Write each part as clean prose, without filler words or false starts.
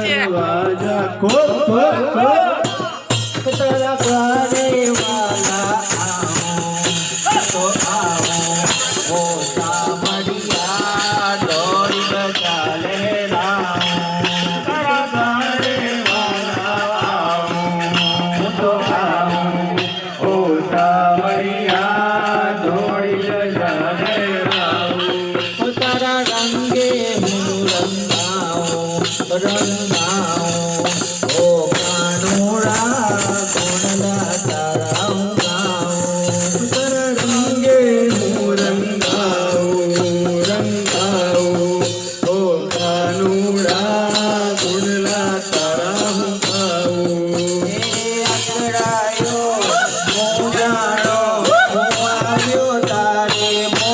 दरवाजा खोल तेरा द्वारे वाला आओ तो आओ ओ सामरिया डोरी बजा ले राम तेरा द्वारे वाला आओ तो आओ ओ सामरिया डोरी बजा ले राम तारा रंगे रंगाओ ओ कानूरा कोणला तारा रंगे रंगाओ ओ कानूरा कोणला तारा अकड़ायो मोजाड़ो मोआव्यो तारे मो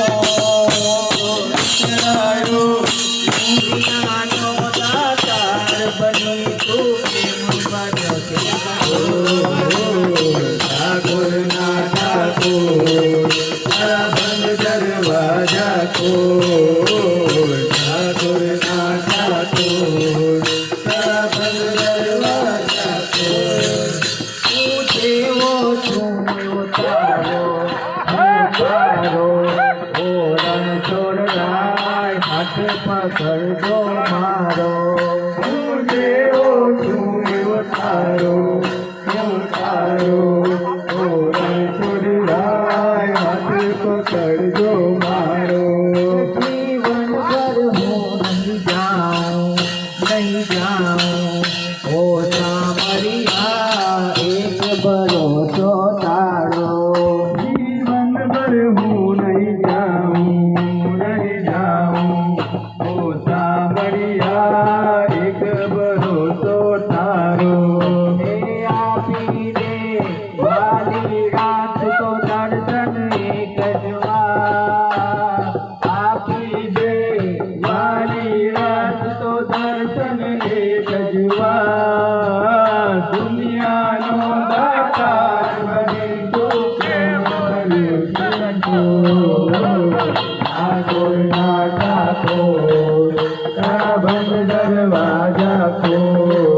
अकड़ायो मुरियानो बनी तू ठाकुर ना ठाकुर तारा बंद दरवाजा को ठाकुर ना ठाकुर तारा बंद दरवाजा को पूछे वो छूयो तारो ओ रण छोड़ राय हाथ पकड़ दो मारो तारो हाथ पकड़ दो मारो जीवन भर हो नहीं जाऊं ओ सामरिया एक भरोसो तारो जीवन भर हो नहीं जाऊं ओ सामरिया एक भरोसो तारो दुनिया नो दातार बनी तो ठाकुर ना ठाकुर तारा बंद दरवाजा को